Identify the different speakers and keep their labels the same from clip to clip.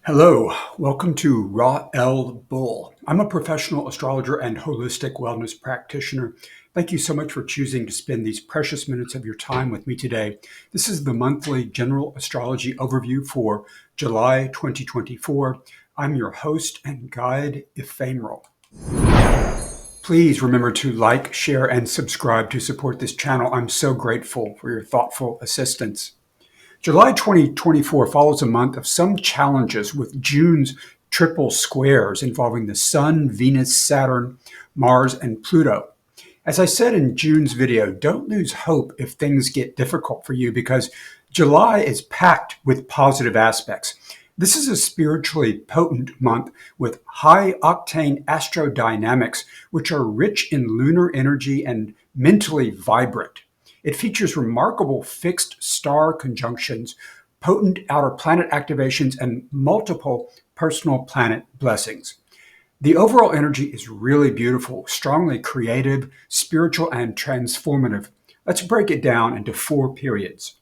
Speaker 1: Hello, welcome to Ra El Bull. I'm a professional astrologer and holistic wellness practitioner. Thank you so much for choosing to spend these precious minutes of your time with me today. This is the monthly general astrology overview for July 2024. I'm your host and guide, Ifeymerael. Please remember to like, share, and subscribe to support this channel. I'm so grateful for your thoughtful assistance. July 2024 follows a month of some challenges with June's triple squares involving the Sun, Venus, Saturn, Mars, and Pluto. As I said in June's video, don't lose hope if things get difficult for you because July is packed with positive aspects. This is a spiritually potent month with high octane astro-dynamics, which are rich in lunar energy and mentally vibrant. It features remarkable fixed star conjunctions, potent outer planet activations, and multiple personal planet blessings. The overall energy is really beautiful, strongly creative, spiritual, and transformative. Let's break it down into 4 periods.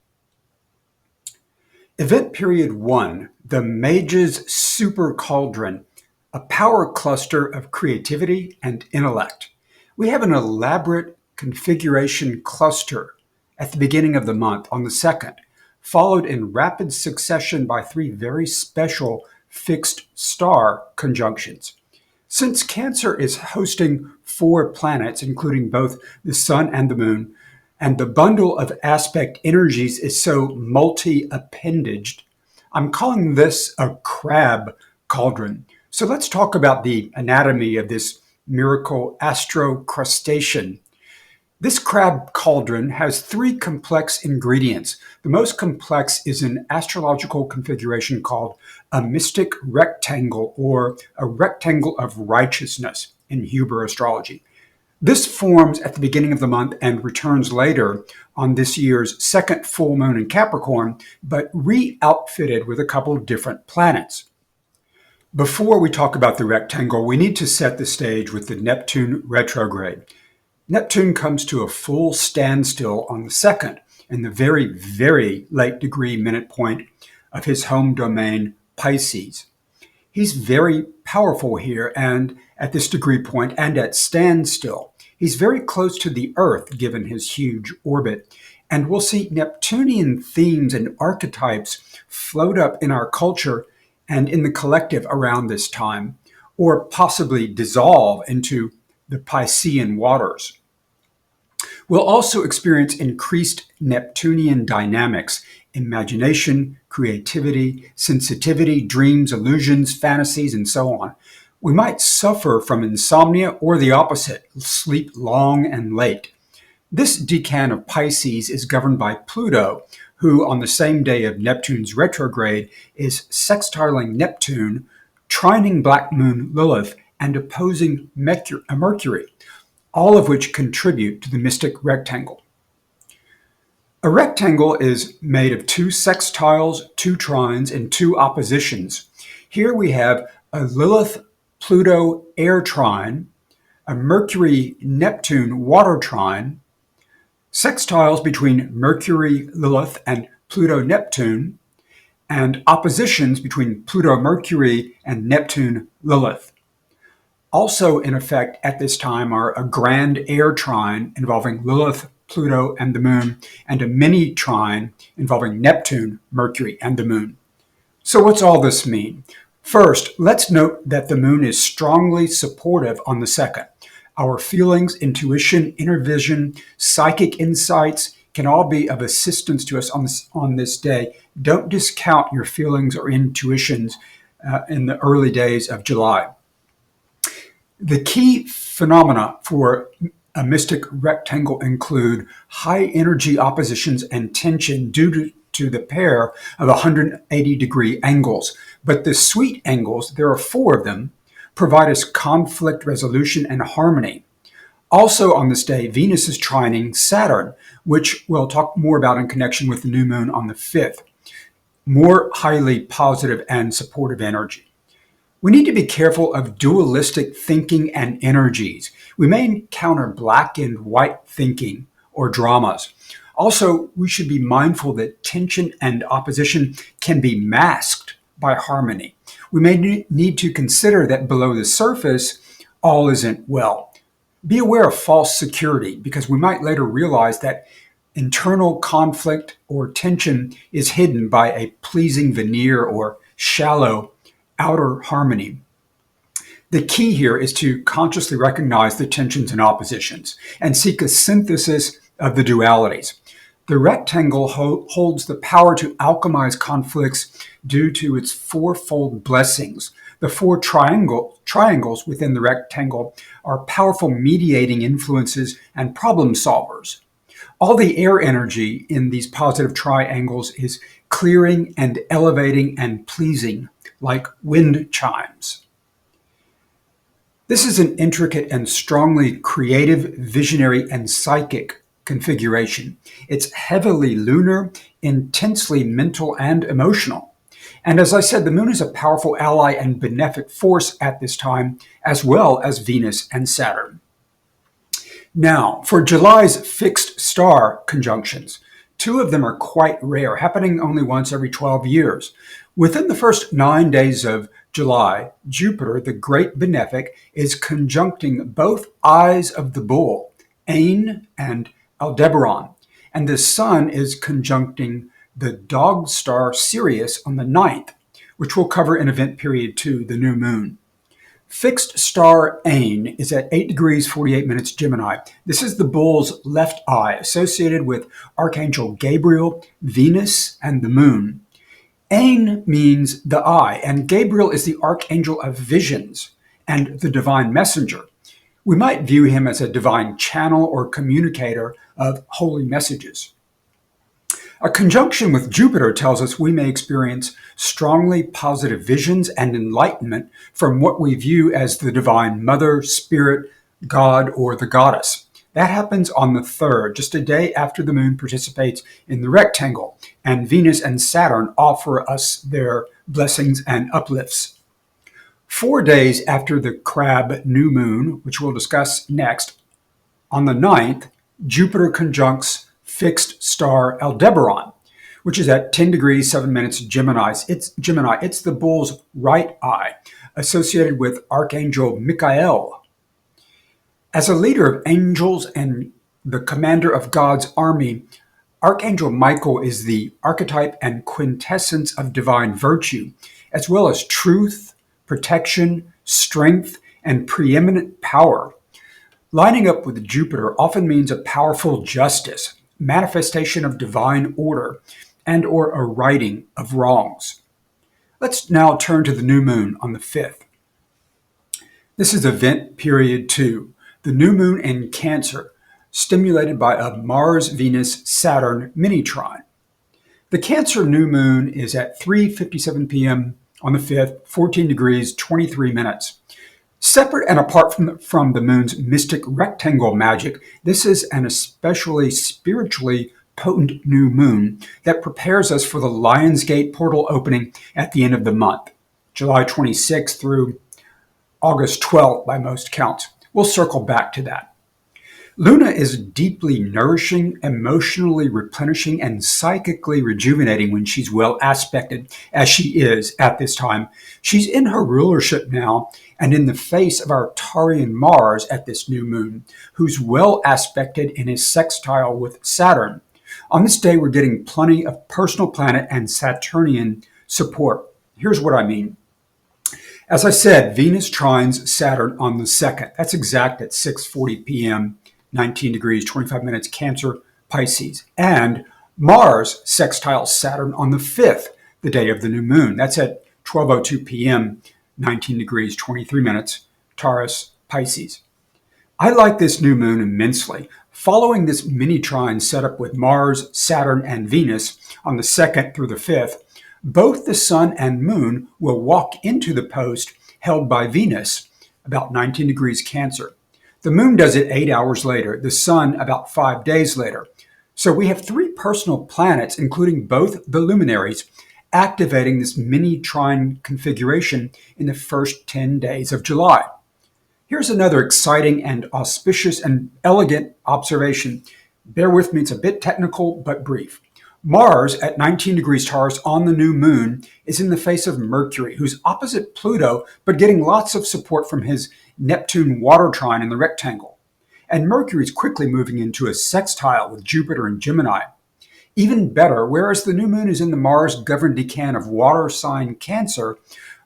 Speaker 1: Event period 1, the Mage's Super Cauldron, a power cluster of creativity and intellect. We have an elaborate configuration cluster at the beginning of the month on the 2nd, followed in rapid succession by 3 very special fixed star conjunctions. Since Cancer is hosting 4 planets, including both the Sun and the Moon, and the bundle of aspect energies is so multi-appendaged, I'm calling this a crab cauldron. So let's talk about the anatomy of this miracle astrocrustation. This crab cauldron has 3 complex ingredients. The most complex is an astrological configuration called a mystic rectangle, or a rectangle of righteousness in Hebrew astrology. This forms at the beginning of the month and returns later on this year's second full moon in Capricorn, but re-outfitted with a couple of different planets. Before we talk about the rectangle, we need to set the stage with the Neptune retrograde. Neptune comes to a full standstill on the 2nd in the very, very late degree minute point of his home domain, Pisces. He's very powerful here and at this degree point and at standstill. He's very close to the Earth given his huge orbit, and we'll see Neptunian themes and archetypes float up in our culture and in the collective around this time, or possibly dissolve into the Piscean waters. We'll also experience increased Neptunian dynamics, imagination, creativity, sensitivity, dreams, illusions, fantasies, and so on. We might suffer from insomnia or the opposite, sleep long and late. This decan of Pisces is governed by Pluto, who on the same day of Neptune's retrograde is sextiling Neptune, trining Black Moon Lilith, and opposing Mercury, all of which contribute to the mystic rectangle. A rectangle is made of 2 sextiles, 2 trines, and 2 oppositions. Here we have a Lilith-Pluto air trine, a Mercury-Neptune water trine, sextiles between Mercury-Lilith and Pluto-Neptune, and oppositions between Pluto-Mercury and Neptune-Lilith. Also in effect at this time are a grand air trine involving Lilith, Pluto, and the Moon, and a mini trine involving Neptune, Mercury, and the Moon. So what's all this mean? First, let's note that the Moon is strongly supportive on the 2nd. Our feelings, intuition, inner vision, psychic insights can all be of assistance to us on this day. Don't discount your feelings or intuitions in the early days of July. The key phenomena for a mystic rectangle include high energy oppositions and tension due to the pair of 180-degree angles. But the sweet angles, there are 4 of them, provide us conflict resolution and harmony. Also on this day, Venus is trining Saturn, which we'll talk more about in connection with the new moon on the 5th. More highly positive and supportive energy. We need to be careful of dualistic thinking and energies. We may encounter black and white thinking or dramas. Also, we should be mindful that tension and opposition can be masked by harmony. We may need to consider that below the surface, all isn't well. Be aware of false security because we might later realize that internal conflict or tension is hidden by a pleasing veneer or shallow outer harmony. The key here is to consciously recognize the tensions and oppositions and seek a synthesis of the dualities. The rectangle holds the power to alchemize conflicts due to its fourfold blessings. The four triangles within the rectangle are powerful mediating influences and problem solvers. All the air energy in these positive triangles is clearing and elevating and pleasing, like wind chimes. This is an intricate and strongly creative, visionary, and psychic configuration. It's heavily lunar, intensely mental and emotional. And as I said, the moon is a powerful ally and benefic force at this time, as well as Venus and Saturn. Now, for July's fixed star conjunctions, two of them are quite rare, happening only once every 12 years. Within the first 9 days of July, Jupiter, the great benefic, is conjuncting both eyes of the bull, Ain and Aldebaran, and the sun is conjuncting the dog star Sirius on the 9th, which we'll cover in event period 2, the new moon. Fixed star Ain is at 8 degrees 48 minutes Gemini. This is the bull's left eye, associated with Archangel Gabriel, Venus, and the moon. Ain means the eye, and Gabriel is the archangel of visions and the divine messenger. We might view him as a divine channel or communicator of holy messages. A conjunction with Jupiter tells us we may experience strongly positive visions and enlightenment from what we view as the divine mother, spirit, God, or the goddess. That happens on the 3rd, just a day after the moon participates in the rectangle, and Venus and Saturn offer us their blessings and uplifts. 4 days after the crab new moon, which we'll discuss next, on the 9th, Jupiter conjuncts fixed star Aldebaran, which is at 10 degrees 7 minutes Gemini. It's the bull's right eye, associated with Archangel Michael. As a leader of angels and the commander of God's army, Archangel Michael is the archetype and quintessence of divine virtue, as well as truth, protection, strength, and preeminent power. Lining up with Jupiter often means a powerful justice, manifestation of divine order, and or a righting of wrongs. Let's now turn to the new moon on the 5th. This is event period 2, the new moon in Cancer, stimulated by a Mars-Venus-Saturn mini-trine. The Cancer new moon is at 3:57 p.m. on the 5th, 14 degrees 23 minutes. Separate and apart from the moon's mystic rectangle magic, this is an especially spiritually potent new moon that prepares us for the Lionsgate portal opening at the end of the month, July 26th through August 12th by most counts. We'll circle back to that. Luna is deeply nourishing, emotionally replenishing, and psychically rejuvenating when she's well aspected, as she is at this time. She's in her rulership now, and in the face of our Taurian Mars at this new moon, who's well aspected in his sextile with Saturn. On this day, we're getting plenty of personal planet and Saturnian support. Here's what I mean. As I said, Venus trines Saturn on the 2nd. That's exact at 6:40 p.m., 19 degrees, 25 minutes, Cancer, Pisces. And Mars sextiles Saturn on the 5th, the day of the new moon. That's at 12:02 p.m., 19 degrees, 23 minutes, Taurus, Pisces. I like this new moon immensely. Following this mini-trine set up with Mars, Saturn, and Venus on the 2nd through the 5th, both the sun and moon will walk into the post held by Venus, about 19 degrees Cancer. The moon does it 8 hours later, the sun about 5 days later. So we have 3 personal planets, including both the luminaries, activating this mini-trine configuration in the first 10 days of July. Here's another exciting and auspicious and elegant observation. Bear with me, it's a bit technical but brief. Mars at 19 degrees Taurus on the new moon is in the face of Mercury, who's opposite Pluto, but getting lots of support from his Neptune water trine in the rectangle. And Mercury is quickly moving into a sextile with Jupiter and Gemini. Even better, whereas the new moon is in the Mars governed decan of water sign Cancer,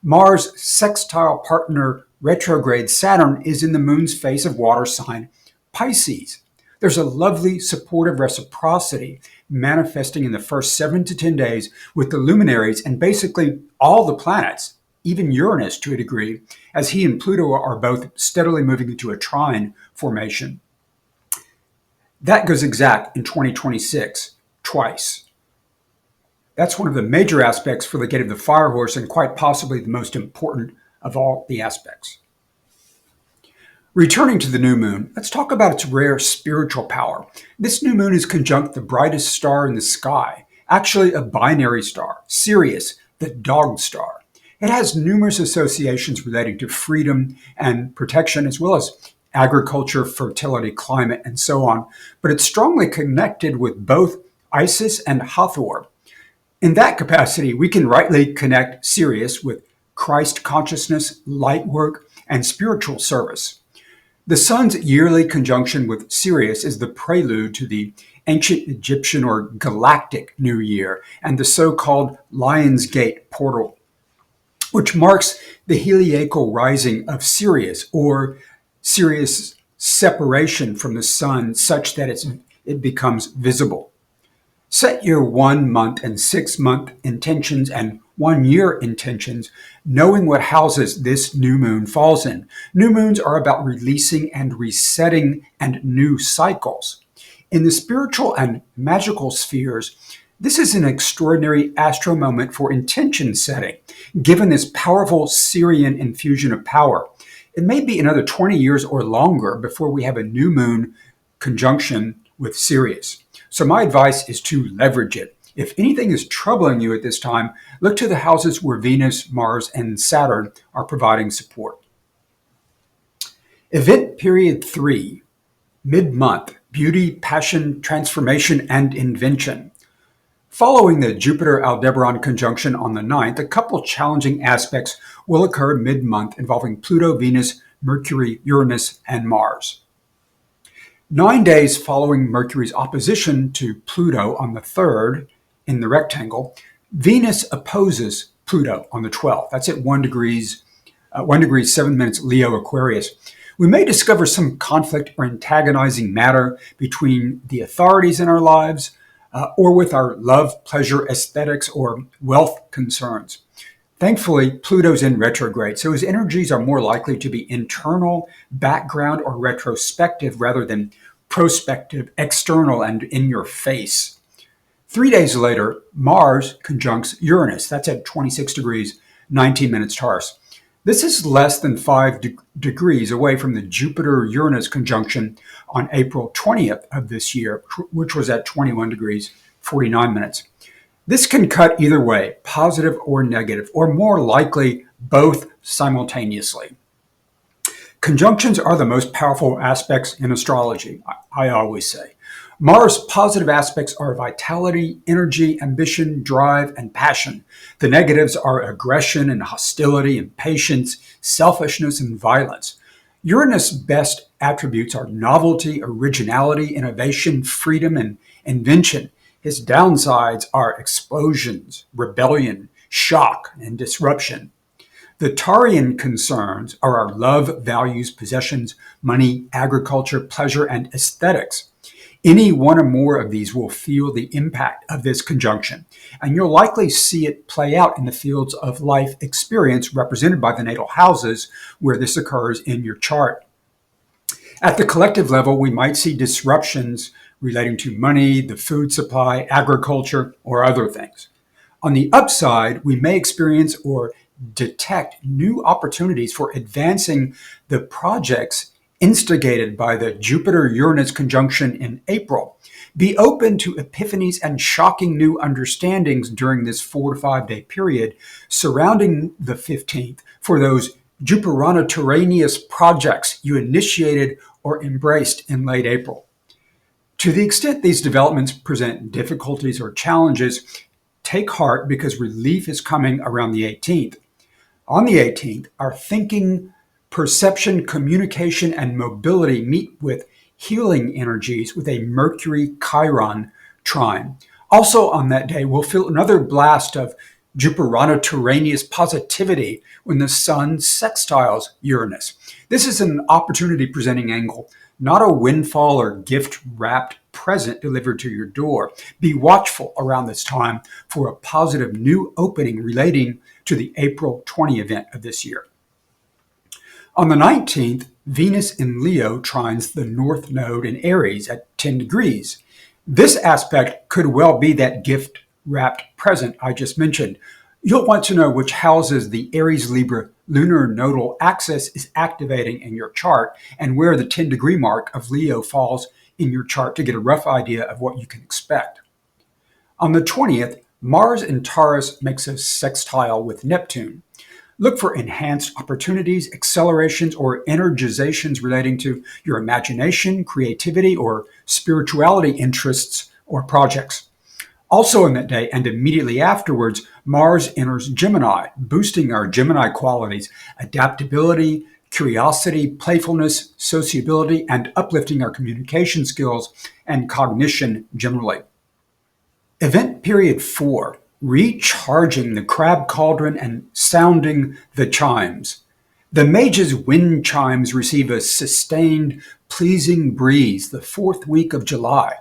Speaker 1: Mars sextile partner retrograde Saturn is in the moon's face of water sign Pisces. There's a lovely supportive reciprocity manifesting in the first 7 to 10 days with the luminaries and basically all the planets, even Uranus to a degree, as he and Pluto are both steadily moving into a trine formation. That goes exact in 2026, twice. That's one of the major aspects for the gate of the fire horse and quite possibly the most important of all the aspects. Returning to the new moon, let's talk about its rare spiritual power. This new moon is conjunct the brightest star in the sky, actually a binary star, Sirius, the dog star. It has numerous associations relating to freedom and protection, as well as agriculture, fertility, climate, and so on, but it's strongly connected with both Isis and Hathor. In that capacity, we can rightly connect Sirius with Christ consciousness, light work, and spiritual service. The sun's yearly conjunction with Sirius is the prelude to the ancient Egyptian or galactic New Year and the so-called Lion's Gate portal, which marks the heliacal rising of Sirius, or Sirius' separation from the sun such that it becomes visible. Set your 1 month and 6 month intentions and 1 year intentions, knowing what houses this new moon falls in. New moons are about releasing and resetting and new cycles. In the spiritual and magical spheres, this is an extraordinary astro moment for intention setting, given this powerful Sirian infusion of power. It may be another 20 years or longer before we have a new moon conjunction with Sirius. So my advice is to leverage it. If anything is troubling you at this time, look to the houses where Venus, Mars, and Saturn are providing support. Event period 3, mid-month, beauty, passion, transformation, and invention. Following the Jupiter-Aldebaran conjunction on the 9th, a couple challenging aspects will occur mid-month involving Pluto, Venus, Mercury, Uranus, and Mars. 9 days following Mercury's opposition to Pluto on the 3rd in the rectangle, Venus opposes Pluto on the 12th. That's at 1 degree 7 minutes Leo Aquarius. We may discover some conflict or antagonizing matter between the authorities in our lives or with our love, pleasure, aesthetics, or wealth concerns. Thankfully, Pluto's in retrograde, so his energies are more likely to be internal, background, or retrospective rather than prospective, external, and in your face. 3 days later, Mars conjuncts Uranus. That's at 26 degrees, 19 minutes Taurus. This is less than 5 degrees away from the Jupiter-Uranus conjunction on April 20th of this year, which was at 21 degrees, 49 minutes. This can cut either way, positive or negative, or more likely both simultaneously. Conjunctions are the most powerful aspects in astrology, I always say. Mars' positive aspects are vitality, energy, ambition, drive, and passion. The negatives are aggression and hostility, impatience, selfishness, and violence. Uranus' best attributes are novelty, originality, innovation, freedom, and invention. His downsides are explosions, rebellion, shock, and disruption. The Taurian concerns are our love, values, possessions, money, agriculture, pleasure, and aesthetics. Any one or more of these will feel the impact of this conjunction, and you'll likely see it play out in the fields of life experience represented by the natal houses where this occurs in your chart. At the collective level, we might see disruptions relating to money, the food supply, agriculture, or other things. On the upside, we may experience or detect new opportunities for advancing the projects instigated by the Jupiter-Uranus conjunction in April. Be open to epiphanies and shocking new understandings during this 4 to 5 day period surrounding the 15th for those Jupiterano-Terraneous projects you initiated or embraced in late April. To the extent these developments present difficulties or challenges, take heart because relief is coming around the 18th. On the 18th, our thinking, perception, communication, and mobility meet with healing energies with a Mercury Chiron trine. Also on that day, we'll feel another blast of Jupiterano-Terraneous positivity when the Sun sextiles Uranus. This is an opportunity presenting angle, not a windfall or gift-wrapped present delivered to your door. Be watchful around this time for a positive new opening relating to the April 20 event of this year. On the 19th, Venus in Leo trines the North Node in Aries at 10 degrees. This aspect could well be that gift-wrapped present I just mentioned. You'll want to know which houses the Aries-Libra lunar nodal axis is activating in your chart and where the 10-degree mark of Leo falls in your chart to get a rough idea of what you can expect. On the 20th, Mars in Taurus makes a sextile with Neptune. Look for enhanced opportunities, accelerations, or energizations relating to your imagination, creativity, or spirituality interests or projects. Also on that day and immediately afterwards, Mars enters Gemini, boosting our Gemini qualities, adaptability, curiosity, playfulness, sociability, and uplifting our communication skills and cognition generally. Event period 4, recharging the crab cauldron and sounding the chimes. The Mage's wind chimes receive a sustained, pleasing breeze the 4th week of July.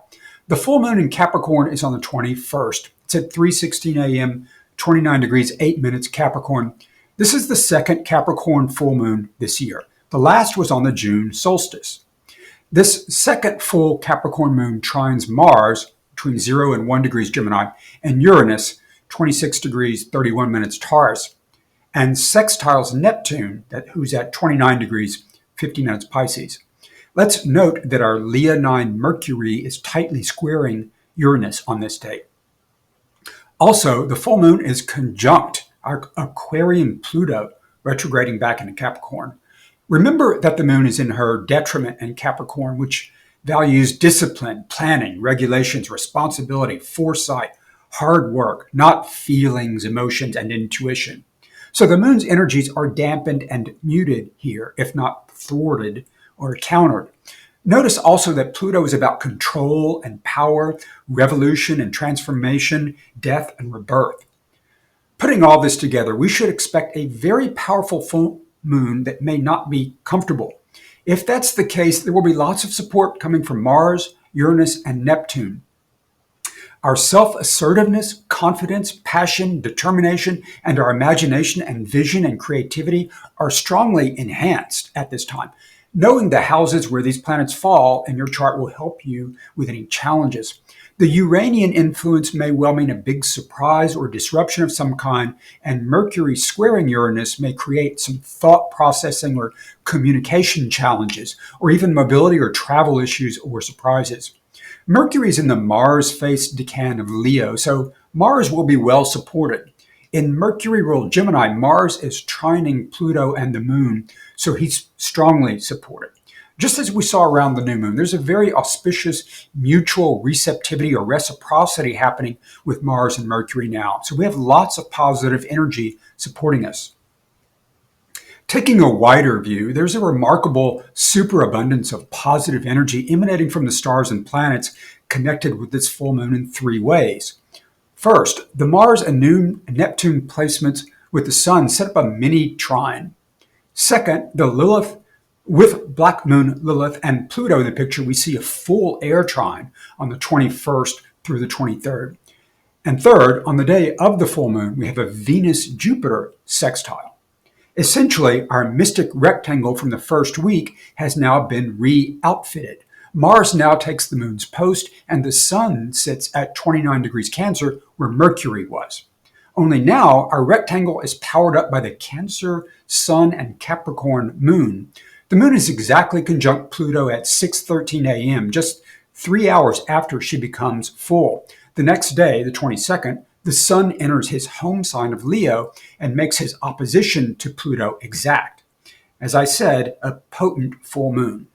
Speaker 1: The full moon in Capricorn is on the 21st. It's at 3:16 a.m., 29 degrees, 8 minutes Capricorn. This is the second Capricorn full moon this year. The last was on the June solstice. This second full Capricorn moon trines Mars between 0 and 1 degrees Gemini and Uranus, 26 degrees, 31 minutes Taurus, and sextiles Neptune, who's at 29 degrees, 50 minutes Pisces. Let's note that our Leonine Mercury is tightly squaring Uranus on this day. Also, the full moon is conjunct our Aquarian Pluto, retrograding back into Capricorn. Remember that the moon is in her detriment in Capricorn, which values discipline, planning, regulations, responsibility, foresight, hard work, not feelings, emotions, and intuition. So the moon's energies are dampened and muted here, if not thwarted or countered. Notice also that Pluto is about control and power, revolution and transformation, death and rebirth. Putting all this together, we should expect a very powerful full moon that may not be comfortable. If that's the case, there will be lots of support coming from Mars, Uranus, and Neptune. Our self-assertiveness, confidence, passion, determination, and our imagination and vision and creativity are strongly enhanced at this time. Knowing the houses where these planets fall in your chart will help you with any challenges. The Uranian influence may well mean a big surprise or disruption of some kind, and Mercury squaring Uranus may create some thought processing or communication challenges, or even mobility or travel issues or surprises. Mercury is in the Mars-faced decan of Leo, so Mars will be well supported. In Mercury ruled Gemini, Mars is trining Pluto and the moon, so he's strongly supported. Just as we saw around the new moon, there's a very auspicious mutual receptivity or reciprocity happening with Mars and Mercury now. So we have lots of positive energy supporting us. Taking a wider view, there's a remarkable superabundance of positive energy emanating from the stars and planets connected with this full moon in 3 ways. First, the Mars and Neptune placements with the Sun set up a mini trine. Second, the Lilith, with Black Moon Lilith and Pluto in the picture, we see a full air trine on the 21st through the 23rd. And third, on the day of the full moon, we have a Venus-Jupiter sextile. Essentially, our mystic rectangle from the first week has now been re-outfitted. Mars now takes the moon's post, and the Sun sits at 29 degrees Cancer, where Mercury was. Only now, our rectangle is powered up by the Cancer, Sun, and Capricorn moon. The moon is exactly conjunct Pluto at 6:13 a.m., just 3 hours after she becomes full. The next day, the 22nd, the Sun enters his home sign of Leo and makes his opposition to Pluto exact. As I said, a potent full moon.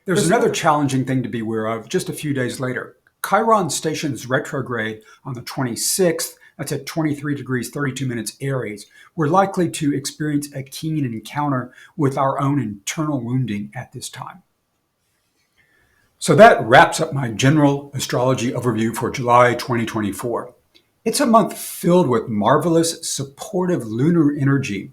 Speaker 1: There's another challenging thing to be aware of just a few days later. Chiron stations retrograde on the 26th. That's at 23 degrees 32 minutes Aries. We're likely to experience a keen encounter with our own internal wounding at this time. So that wraps up my general astrology overview for July 2024. It's a month filled with marvelous, supportive lunar energy.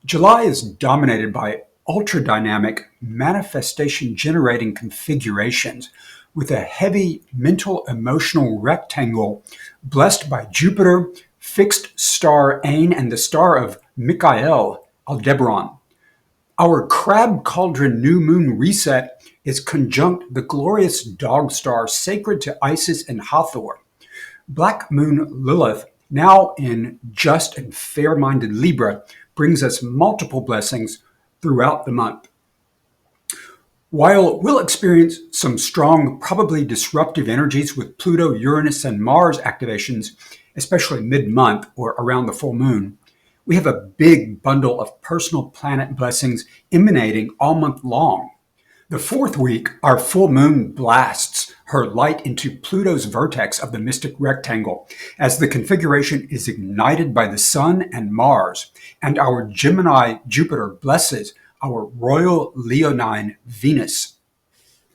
Speaker 1: July is dominated by ultra-dynamic manifestation-generating configurations with a heavy mental emotional rectangle blessed by Jupiter, fixed star Ain, and the star of Michael, Aldebaran. Our Crab Cauldron new moon reset is conjunct the glorious dog star sacred to Isis and Hathor. Black moon Lilith, now in just and fair-minded Libra, brings us multiple blessings throughout the month. While we'll experience some strong, probably disruptive energies with Pluto, Uranus, and Mars activations, especially mid-month or around the full moon, we have a big bundle of personal planet blessings emanating all month long. The fourth week, our full moon blasts her light into Pluto's vertex of the mystic rectangle as the configuration is ignited by the Sun and Mars, and our Gemini Jupiter blesses our royal Leonine Venus.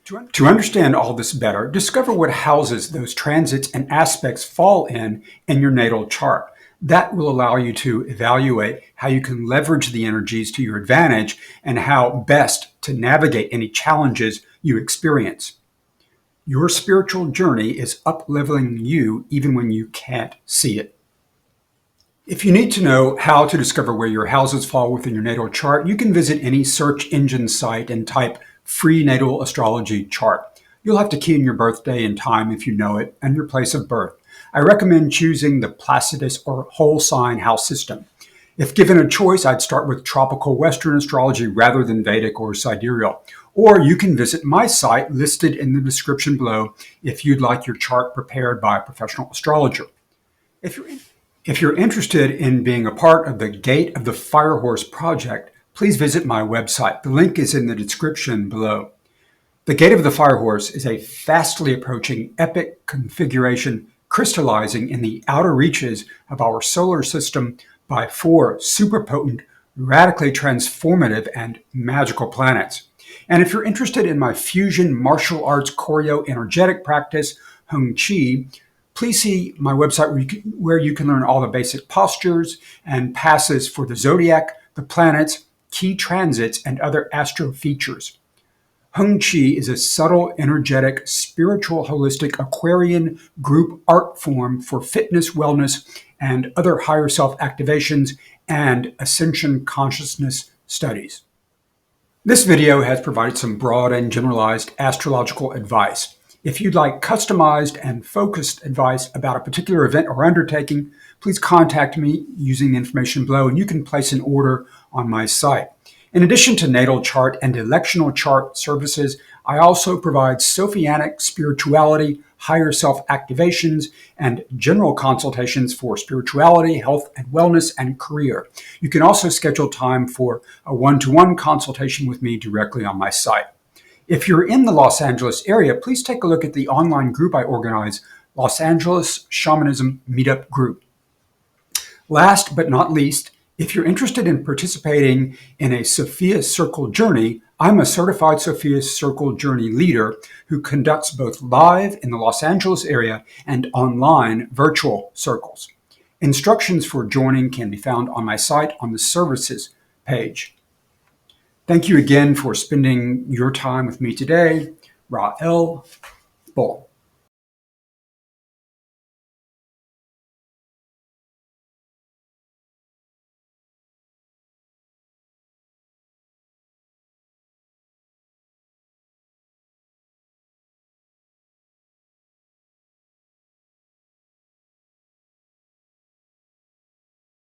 Speaker 1: To understand all this better, discover what houses those transits and aspects fall in your natal chart. That will allow you to evaluate how you can leverage the energies to your advantage and how best to navigate any challenges you experience. Your spiritual journey is up-leveling you even when you can't see it. If you need to know how to discover where your houses fall within your natal chart, you can visit any search engine site and type free natal astrology chart. You'll have to key in your birthday and time if you know it, and your place of birth. I recommend choosing the Placidus or whole sign house system. If given a choice, I'd start with tropical Western astrology rather than Vedic or sidereal. Or you can visit my site listed in the description below if you'd like your chart prepared by a professional astrologer. If you're interested in being a part of the Gate of the Firehorse project, please visit my website. The link is in the description below. The Gate of the Firehorse is a fastly approaching epic configuration crystallizing in the outer reaches of our solar system by 4 super potent, radically transformative, and magical planets. And if you're interested in my fusion martial arts choreo energetic practice, Hung Chi, please see my website where you can learn all the basic postures and passes for the zodiac, the planets, key transits, and other astro features. Hung Chi is a subtle, energetic, spiritual, holistic Aquarian group art form for fitness, wellness, and other higher self activations and ascension consciousness studies. This video has provided some broad and generalized astrological advice. If you'd like customized and focused advice about a particular event or undertaking, please contact me using the information below, and you can place an order on my site. In addition to natal chart and electional chart services, I also provide Sophianic spirituality, higher self activations, and general consultations for spirituality, health and wellness, and career. You can also schedule time for a one-to-one consultation with me directly on my site. If you're in the Los Angeles area, please take a look at the online group I organize, Los Angeles Shamanism Meetup Group. Last but not least, if you're interested in participating in a Sophia Circle journey, I'm a certified Sophia Circle journey leader who conducts both live in the Los Angeles area and online virtual circles. Instructions for joining can be found on my site on the services page. Thank you again for spending your time with me today. Ra El Bol.